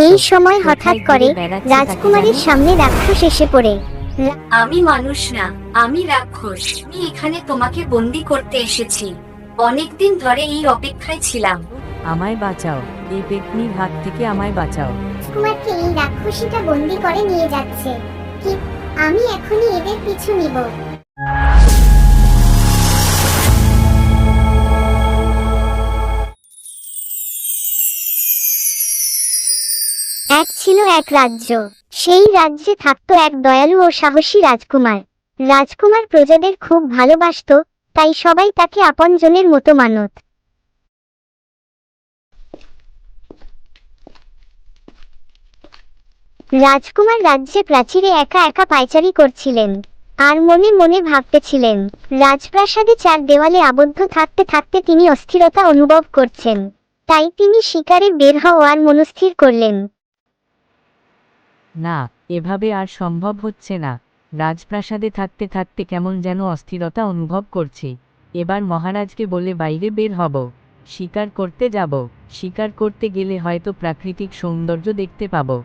এই সময় হঠাৎ করে রাজকুমারীর সামনে রাক্ষস এসে পড়ে। আমি মানুষ না, আমি রাক্ষস। আমি এখানে তোমাকে বন্দি করতে এসেছি। অনেকদিন ধরে এই অপেক্ষায় ছিলাম। আমায় বাঁচাও, এই পেতনির হাত থেকে আমায় বাঁচাও। রাজকুমারকে এই রাক্ষসীটা বন্দি করে নিয়ে যাচ্ছে। কি আমি এখনই এদের পিছু নিব। এক ছিল এক রাজ্য। সেই রাজ্যে থাকতো এক দয়ালু ও সাহসী রাজকুমার। রাজকুমার প্রজাদের খুব ভালোবাসতো, তাই সবাই তাকে আপনজনের মতো মানত। রাজকুমার রাজ্যে প্রাচীরে একা একা পায়চারি করছিলেন আর মনে মনে ভাবতেছিলেন। রাজপ্রাসাদে চার দেওয়ালে আবদ্ধ থাকতে থাকতে তিনি অস্থিরতা অনুভব করছেন। তাই তিনি শিকারে বের হওয়ার মনস্থির করলেন। না, এভাবে আর সম্ভব হচ্ছে না। রাজপ্রাসাদে থাকতে থাকতে কেমন যেন অস্থিরতা অনুভব করছি। এবার মহারাজকে বলে বাইরে বের হব, শিকার করতে যাব। শিকার করতে গেলে হয়তো প্রাকৃতিক সৌন্দর্য দেখতে পাবো,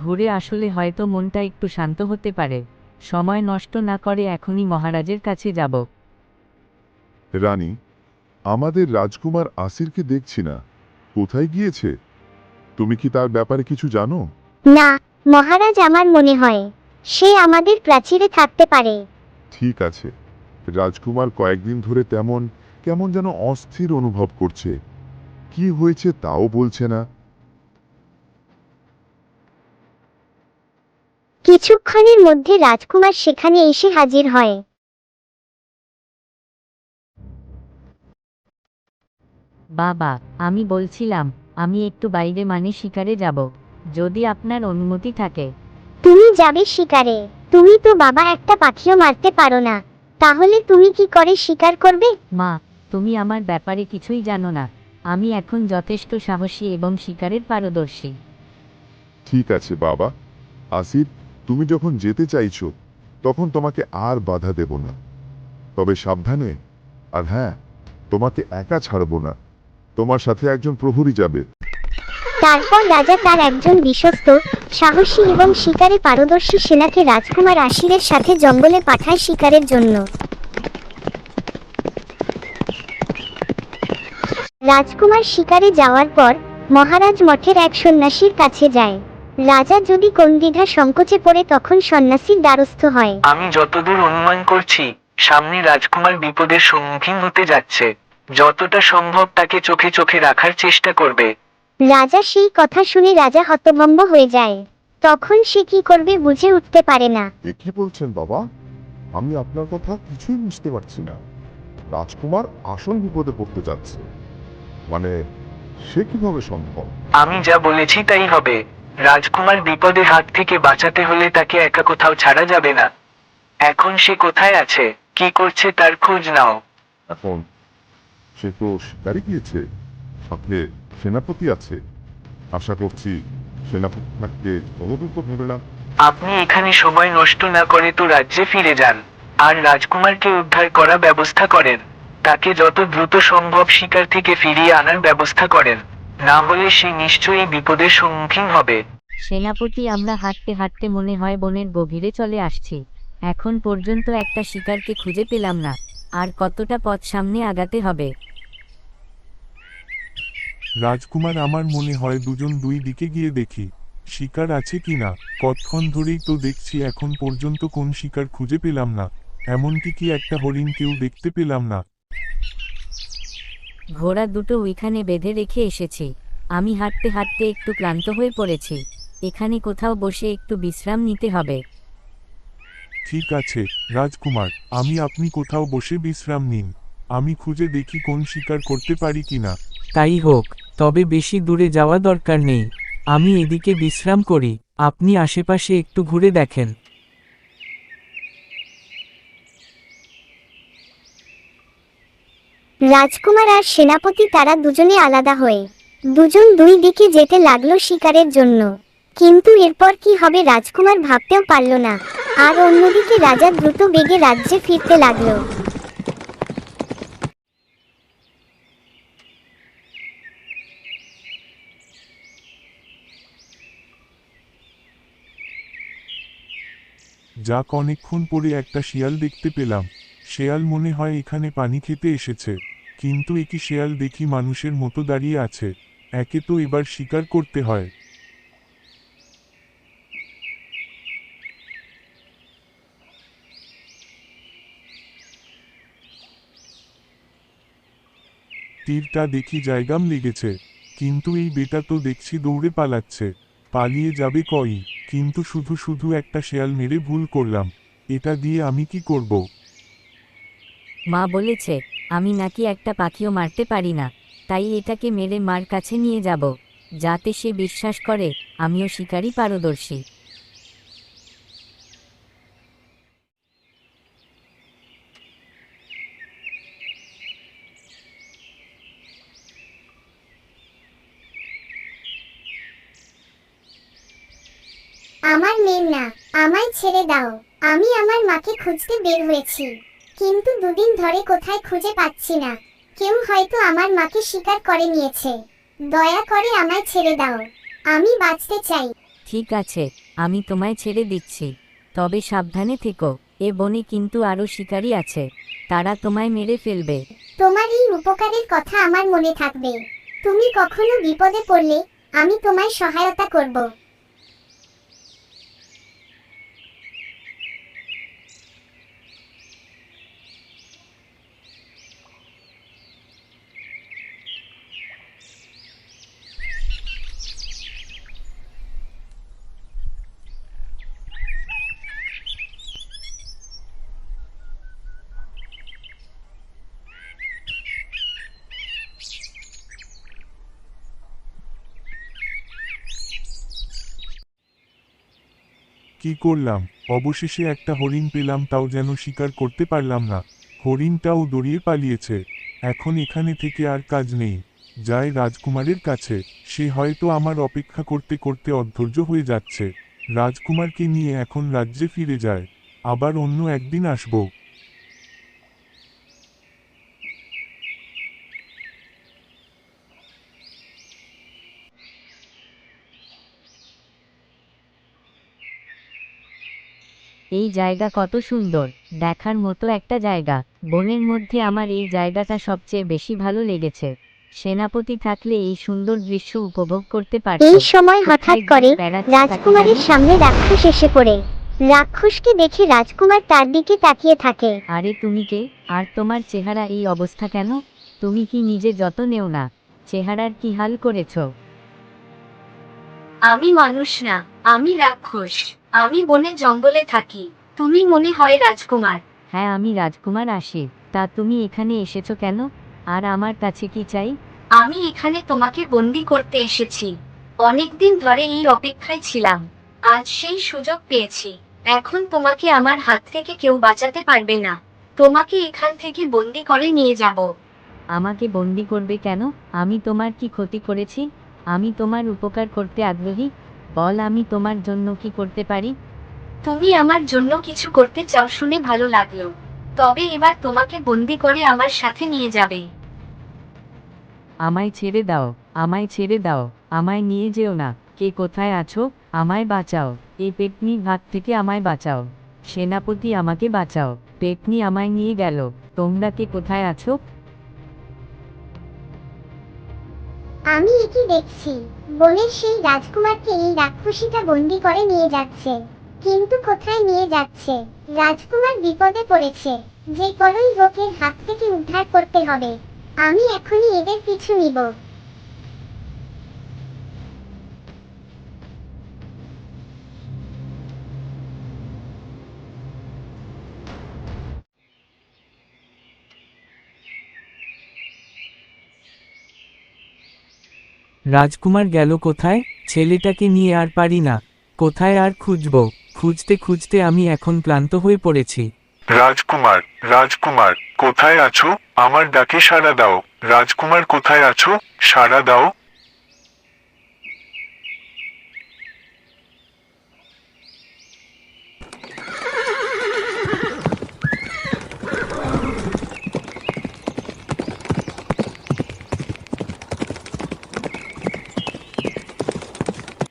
ঘুরে আসলে হয়তো মনটা একটু শান্ত হতে পারে। সময় নষ্ট না করে এখনই মহারাজের কাছে যাব। রানী, আমাদের রাজকুমার আসিরকে দেখছি না। কোথায় গিয়েছে? তুমি কি তার ব্যাপারে কিছু জানো? না মহারাজ, আমার মনে হয় সে আমাদের প্রাচীরে থাকতে পারে। ঠিক আছে। রাজকুমার কয়েকদিন ধরে কেমন যেন অস্থির অনুভব করছে। কি হয়েছে তাও বলছে না। কিছুক্ষণের মধ্যে রাজকুমার সেখানে এসে হাজির হয়। বাবা, আমি বলছিলাম আমি একটু বাইরে শিকারে যাব, যদি আপনার অনুমতি থাকে। তুমি যাবে শিকারে? তুমি তো বাবা একটা পাখিও মারতে পারো না, তাহলে তুমি কি করে শিকার করবে? মা, তুমি আমার ব্যাপারে কিছুই জানো না। আমি এখন যথেষ্ট সাহসী এবং শিকারের পারদর্শী। ঠিক আছে বাবা। আসির, তুমি যখন যেতে চাইছো তখন তোমাকে আর বাধা দেব না। তবে সাবধানে। আর হ্যাঁ, তোমাকে একা ছাড়বো না, তোমার সাথে একজন প্রহরী যাবে। তারপর রাজা তার একজন বিশ্বস্ত, সাহসী এবং শিকারে পারদর্শী সেনাকে রাজকুমার আসিরের সাথে জঙ্গলে পাঠায় শিকারের জন্য। রাজকুমার শিকারে যাওয়ার পর মহারাজ মঠের এক সন্ন্যাসীর কাছে যায়। রাজা যদি কোন দ্বিধা সংকোচে পড়ে তখন সন্ন্যাসীর দ্বারস্থ হয়। আমি যতদূর অনুমান করছি, সামনে রাজকুমার বিপদের সম্মুখীন হতে যাচ্ছে। যতটা সম্ভব তাকে চোখে চোখে রাখার চেষ্টা করবে। রাজা সেই কথা শুনে রাজা হতভম্ব হয়ে যায়। তখন সে কি করবে বুঝে উঠতে পারে না। এ কি বলছেন বাবা? আমি আপনার কথা কিছুই বুঝতে পারছি না। রাজকুমার আসল বিপদে পড়তে যাচ্ছে, মানে সে কিভাবে সম্ভব? আমি যা বলেছি তাই হবে। রাজকুমার বিপদের হাত থেকে বাঁচাতে হলে তাকে একা কোথাও ছাড়া যাবে না। এখন সে কোথায় আছে, কি করছে তার খোঁজ নাও। এখন সে তো শিকারে গিয়েছে, সাথে সেনাপতি আছে। আশা করছি সেনাপতি তাকে তদন্ত ভেবে না। আপনি এখানে সময় নষ্ট না করে তো রাজ্যে ফিরে যান, আর রাজকুমারকে উদ্ধার করার ব্যবস্থা করেন। তাকে যত দ্রুত সম্ভব শিকার থেকে ফিরিয়ে আনার ব্যবস্থা করেন, না হলে সে নিশ্চয়ই বিপদের সম্মুখীন হবে। সেনাপতি, আমরা হাঁটতে হাঁটতে মনে হয় বনের গভীরে চলে আসছি। এখন পর্যন্ত একটা শিকারকে খুঁজে পেলাম না। আর কতটা পথ সামনে আগাতে হবে? রাজকুমার, আমার মনে হয় দুজন দুই দিকে গিয়ে দেখি শিকার আছে কিনা। কতক্ষণ ধরেই তো দেখছি, এখন পর্যন্ত কোন শিকার খুঁজে পেলাম না। এমনকি কি একটা হরিণ কেউ দেখতে পেলাম না। ঘোড়া দুটো ওইখানে বেঁধে রেখে এসেছি। আমি হাঁটতে হাঁটতে একটু ক্লান্ত হয়ে পড়েছি। এখানে কোথাও বসে একটু বিশ্রাম নিতে হবে। ঠিক আছে রাজকুমার, আপনি কোথাও বসে বিশ্রাম নিন। আমি খুঁজে দেখি কোন শিকার করতে পারি কিনা। তাই হোক, তবে বেশি দূরে যাওয়া দরকার নেই। আমি এদিকে বিশ্রাম করি, আপনি আশেপাশে একটু ঘুরে দেখেন। রাজকুমার আর সেনাপতি তারা দুজনে আলাদা হয়ে দুজন দুই দিকে যেতে লাগলো শিকারের জন্য। কিন্তু এরপর কি হবে রাজকুমার ভাবতেও পারল না। আর অন্যদিকে রাজা দ্রুত বেগে রাজ্যে ফিরতে লাগলো। যাক, অনেকক্ষণ পরে একটা শিয়াল দেখতে পেলাম। শেয়াল মনে হয় এখানে পানি খেতে এসেছে, কিন্তু একি শেয়াল দেখি মানুষের মতো দাঁড়িয়ে আছে। একে তো এবার শিকার করতে হয়। তীরটা দেখি জায়গাম লেগেছে, কিন্তু এই বেটা তো দেখছি দৌড়ে পালাচ্ছে। পালিয়ে যাবে কই? কিন্তু শুধু শুধু একটা শেয়াল মেরে ভুল করলাম। এটা দিয়ে আমি কি করব? মা বলেছে আমি নাকি একটা পাখিও মারতে পারি না, তাই এটাকে মেরে মার কাছে নিয়ে যাব, যাতে সে বিশ্বাস করে আমিও শিকারী পারদর্শী। আমার মেয়ে না, আমায় ছেড়ে দাও। আমি আমার মাকে খুঁজতে বের হয়েছি, কিন্তু দুদিন ধরে কোথায় খুঁজে পাচ্ছি না। কেউ হয়তো আমার মাকে শিকার করে নিয়েছে। দয়া করে আমায় ছেড়ে দাও, আমি বাঁচতে চাই। ঠিক আছে, আমি তোমায় ছেড়ে দিচ্ছি, তবে সাবধানে থেকো। এ বনে কিন্তু আরও শিকারী আছে, তারা তোমায় মেরে ফেলবে। তোমার এই উপকারের কথা আমার মনে থাকবে। তুমি কখনো বিপদে পড়লে আমি তোমায় সহায়তা করব। কি করলাম? অবশেষে একটা হরিণ পেলাম, তাও যেন শিকার করতে পারলাম না। হরিণটাও দৌড়িয়ে পালিয়েছে। এখন এখানে থেকে আর কাজ নেই। যাই রাজকুমারের কাছে, সে হয়তো আমার অপেক্ষা করতে করতে অধৈর্য হয়ে যাচ্ছে। রাজকুমারকে নিয়ে এখন রাজ্যে ফিরে যায়। আবার অন্য একদিন আসবো। এই জায়গা কত সুন্দর, দেখার মতো একটা জায়গা। বনের মধ্যে আমার এই জায়গাটা সবচেয়ে বেশি ভালো লেগেছে। সেনাপতি থাকলে এই সুন্দর দৃশ্য উপভোগ করতে পারত। এই সময় হঠাৎ কোথায় করে ঘুরে বেড়াচ্ছে তাকে রাজকুমারের জানি? সামনে রাক্ষস এসে পড়ে। রাক্ষসকে দেখে রাজকুমার তার দিকে তাকিয়ে থাকে। আরে তুমি কে? আর তোমার চেহারা এই অবস্থা কেন? তুমি কি নিজে যত্ন নেও না? চেহারার কি হাল করেছো? আমি মানুষ না, আমি রাক্ষস। আমি বনে জঙ্গলে থাকি। তুমি মনে হয় রাজকুমার। হ্যাঁ, আমি রাজকুমার আশির। তা তুমি এখানে এসেছো কেন? আর আমার কাছে কি চাই? আমি এখানে তোমাকে বন্দি করতে এসেছি। অনেকদিন ধরে এই অপেক্ষায় ছিলাম। আজ সেই সুযোগ পেয়েছি। এখন তোমাকে আমার হাত থেকে কেউ বাঁচাতে পারবে না। তোমাকে এখান থেকে বন্দি করে নিয়ে যাব। আমাকে বন্দি করবে কেন? আমি তোমার কি ক্ষতি করেছি? আমি তোমার উপকার করতে আগ্রহী। বল, আমি তোমার জন্য কি করতে পারি? তুমি আমার জন্য কিছু করতে চাও শুনে ভালো লাগলো। তবে এবার তোমাকে বন্দি করে আমার সাথে নিয়ে যাবে। আমায় ছেড়ে দাও, আমায় ছেড়ে দাও, আমায় নিয়ে যেও না। কে কোথায় আছো? আমায় বাঁচাও। এই পেতনি হাত থেকে আমায় বাঁচাও। সেনাপতি, আমাকে বাঁচাও। পেতনি আমায় নিয়ে গেল। তোমরা কে কোথায় আছো? আমি এটি দেখছি, বনের সেই রাজকুমারকে এই রাক্ষসীটা বন্দি করে নিয়ে যাচ্ছে। কিন্তু কোথায় নিয়ে যাচ্ছে? রাজকুমার বিপদে পড়েছে। যে কোনোই হোক এর হাত থেকে উদ্ধার করতে হবে। আমি এখনই এদের পিছু নিব। রাজকুমার গেল কোথায়? ছেলেটাকে নিয়ে আর পারি না। কোথায় আর খুঁজব? খুঁজতে খুঁজতে আমি এখন ক্লান্ত হয়ে পড়েছি। রাজকুমার, রাজকুমার, কোথায় আছো? আমার ডাকে সাড়া দাও। রাজকুমার, কোথায় আছো? সাড়া দাও।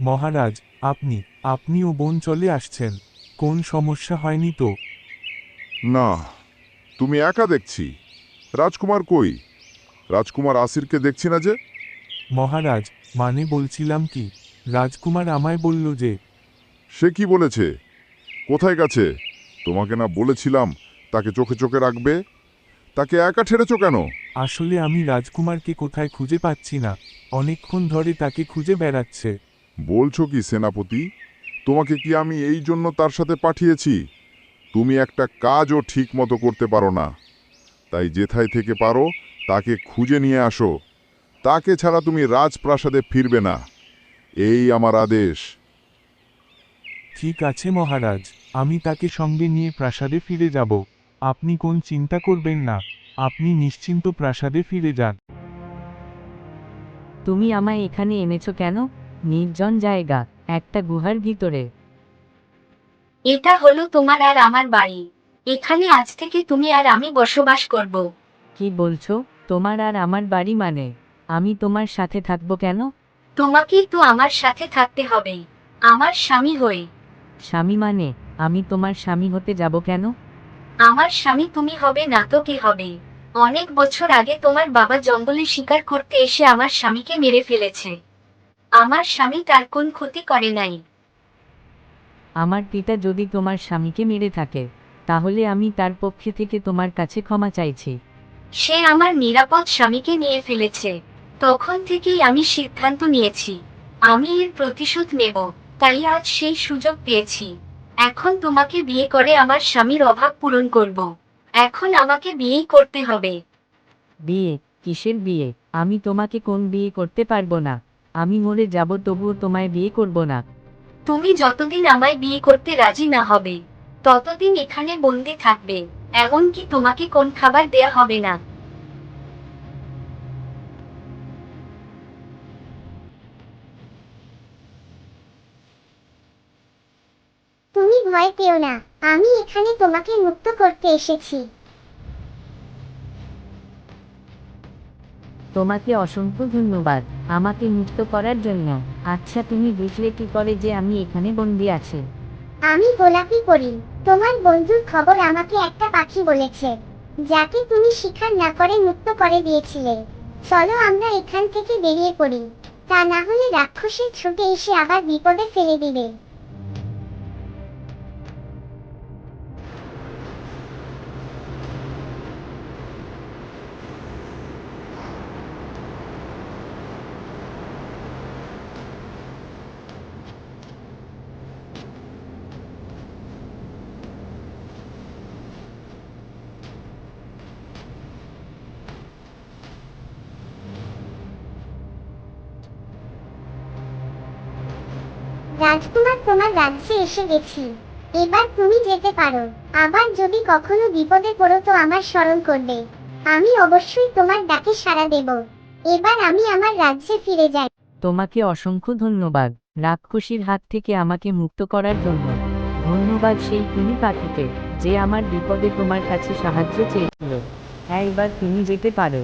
মহারাজ, আপনিও বন চলে আসছেন। কোন সমস্যা হয়নি তো? না, তুমি একা দেখছি। রাজকুমার কই? রাজকুমার আসিরকে দেখছি না যে। মহারাজ, মানে বলছিলাম কি, রাজকুমার আমায় বলল যে সে কি বলেছে? কোথায় গেছে? তোমাকে না বলেছিলাম তাকে চোখে চোখে রাখবে? তাকে একা ছেড়েছ কেন? আসলে আমি রাজকুমারকে কোথায় খুঁজে পাচ্ছি না, অনেকক্ষণ ধরে তাকে খুঁজে বেড়াচ্ছে। বলছো কি সেনাপতি? তোমাকে কি আমি এই জন্য তার সাথে পাঠিয়েছি? তুমি একটা কাজও ঠিক মতো করতে পারো না। তাই যেথায় থেকে পারো তাকে খুঁজে নিয়ে আসো। তাকে ছাড়া তুমি রাজপ্রাসাদে ফিরবে না। এই আমার আদেশ। ঠিক আছে মহারাজ, আমি তাকে সঙ্গে নিয়ে প্রাসাদে ফিরে যাব। আপনি কোন চিন্তা করবেন না, আপনি নিশ্চিন্ত প্রাসাদে ফিরে যান। তুমি আমায় এখানে এনেছো কেন? নির্জন জায়গা, একটা গুহার ভিতরে। এটা হলো তোমার আর আমার বাড়ি। এখানে আজ থেকে তুমি আর আমি বসবাস করব। কি বলছো? তোমার আর আমার বাড়ি মানে? আমি তোমার সাথে থাকবো কেন? তোমাকেই তো আমার সাথে থাকতে হবে, আমার স্বামী হয়ে। স্বামী মানে? আমি তোমার স্বামী হতে যাব কেন? আমার স্বামী তুমি হবে না তো কি হবে? অনেক বছর আগে তোমার বাবা জঙ্গলে শিকার করতে এসে আমার স্বামীকে মেরে ফেলেছে। আমার স্বামী তার কোন ক্ষতি করে নাই। আমার পিতা যদি তোমার স্বামীকে মেরে থাকে, তাহলে আমি তার পক্ষে থেকে তোমার কাছে ক্ষমা চাইছি। সে আমার নিরাপদ স্বামীকে নিয়ে ফেলেছে। তখন থেকেই আমি সিদ্ধান্ত নিয়েছি আমি এর প্রতিশোধ নেব। তাই আজ সেই সুযোগ পেয়েছি। এখন তোমাকে বিয়ে করে আমার স্বামীর অভাব পূরণ করব। এখন আমাকে বিয়েই করতে হবে। বিয়ে? কিসের বিয়ে? আমি তোমাকে কোন বিয়ে করতে পারবো না। আমি মরে যাব তবুও তোমায় বিয়ে করব না। তুমি যতদিন আমায় বিয়ে করতে রাজি না হবে, ততদিন এখানে বন্দি থাকবে। এমনকি তোমাকে কোন খাবার দেয়া হবে না। তুমি ভয় পেও না, আমি এখানে তোমাকে মুক্ত করতে এসেছি। তোমাকে অসংখ্য ধন্যবাদ আমাকে মুক্ত করার জন্য। আচ্ছা, তুমি বুঝলে কি করে যে আমি এখানে বন্দি আছি? আমি গোলাপি পরি। তোমার বন্ধুর খবর আমাকে একটা পাখি বলেছে, যাকে তুমি শিকার না করে মুক্ত করে দিয়েছিলে। চলো আমরা এখান থেকে বেরিয়ে পড়ি, তা না হলে রাক্ষসের ছুটে এসে আবার বিপদে ফেলে দিবে। রাজকুমার, তোমার রাজ্যে এসে গেছি। এবার তুমি যেতে পারো। আবার যদি কখনো বিপদে পড়ো তো আমার স্মরণ করবে। আমি অবশ্যই তোমার ডাকে সাড়া দেব। এবার আমি আমার রাজ্যে ফিরে যাই। তোমাকে অসংখ্য ধন্যবাদ রাক্ষসীর হাত থেকে আমাকে মুক্ত করার জন্য। ধন্যবাদ সেই টুনি পাখিকে, যে আমার বিপদে তোমার কাছে সাহায্য চেয়েছিল। হ্যাঁ, এবার তুমি যেতে পারো।